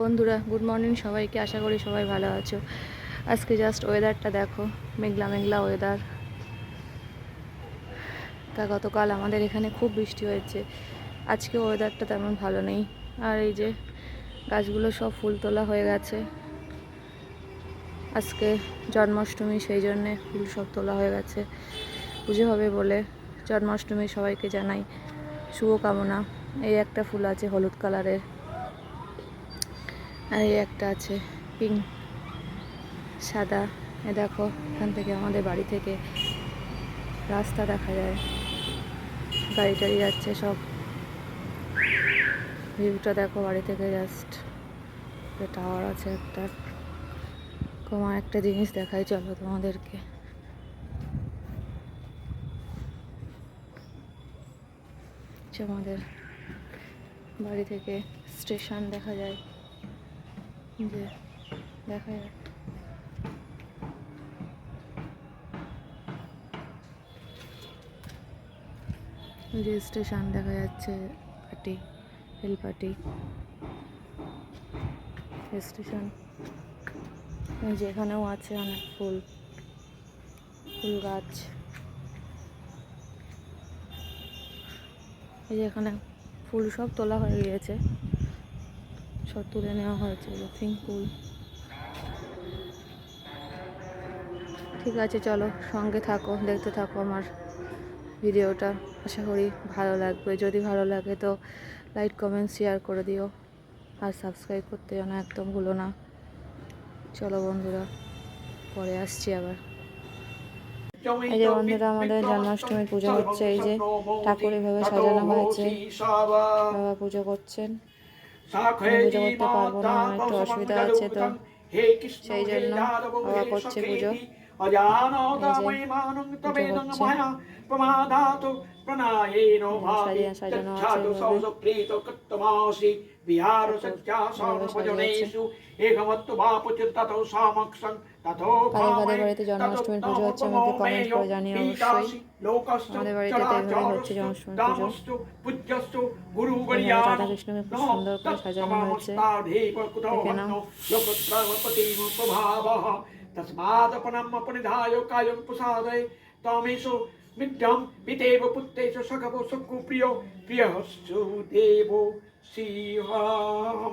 বন্ধুরা good morning সবাইকে, আশা করি সবাই ভালো আছো। আজকে জাস্ট ওয়েদারটা দেখো, মেঘলা মেঘলা ওয়েদার। গতকাল আমাদের এখানে খুব বৃষ্টি হয়েছে, আজকে ওয়েদারটা তেমন ভালো নেই। আর এই যে গাছগুলো সব ফুল তোলা হয়ে গেছে, আজকে জন্মাষ্টমী, সেই জন্যে ফুল সব তোলা হয়ে গেছে। পুজো হবে বলে জন্মাষ্টমী সবাইকে জানাই শুভকামনা। এই একটা ফুল আছে হলুদ কালারের, আর এই একটা আছে পিঙ্ক সাদা। এ দেখো, এখান থেকে আমাদের বাড়ি থেকে রাস্তা দেখা যায়, গাড়ি টাড়ি যাচ্ছে সব। ভিউটা দেখো বাড়ি থেকে, জাস্ট টাওয়ার আছে একটা। তোমার একটা জিনিস দেখাই, চলো তোমাদেরকে। আমাদের বাড়ি থেকে স্টেশন দেখা যায়, যে দেখা যায় যে স্টেশন দেখা যাচ্ছে, পার্টি রেল পার্টি স্টেশন। যেখানেও আছে অনেক ফুল গাছ। এই যে এখানে ফুল সব তোলা হয়ে গিয়েছে, সব তুলে নেওয়া হয়েছে, পিঙ্ক ফুল। ঠিক আছে, চলো সঙ্গে থাকো, দেখতে থাকো আমার ভিডিওটা। আশা করি ভালো লাগবে। যদি ভালো লাগে তো লাইক কমেন্ট শেয়ার করে দিও, আর সাবস্ক্রাইব করতে যেন একদম ভুলো না। চলো বন্ধুরা, পরে আসছি আবার। এই যে বন্ধুরা, আমাদের জন্মাষ্টমী পুজো হচ্ছে। এই যে ঠাকুর এভাবে সাজানো হয়েছে, বাবা পুজো করছেন। আমি পুজো করতে পারবো না, আমার একটু অসুবিধা আছে, তো সেই জন্য বাবা করছে পুজো। এই যে পুজো করছে, সাজিয়ে সাজানো আছে কাদের বাড়িতে জন্মাষ্টমীর পুজো হচ্ছে আমাকে কমেন্ট করে জানিয়ে অবশ্যই। আমাদের বাড়িতে তো এইভাবে হচ্ছে জন্মাষ্টমী পুজো। এইভাবে রাধাকৃষ্ণকে খুব সুন্দর করে সাজানো হয়েছে, দেখে নাও। तस्मादपनमपनिधाय कायं प्रसादय तामेषु विद्यां पितेव पुत्रेषु सखवो सुप्रियो प्रियः सुदेवो श्रीराम।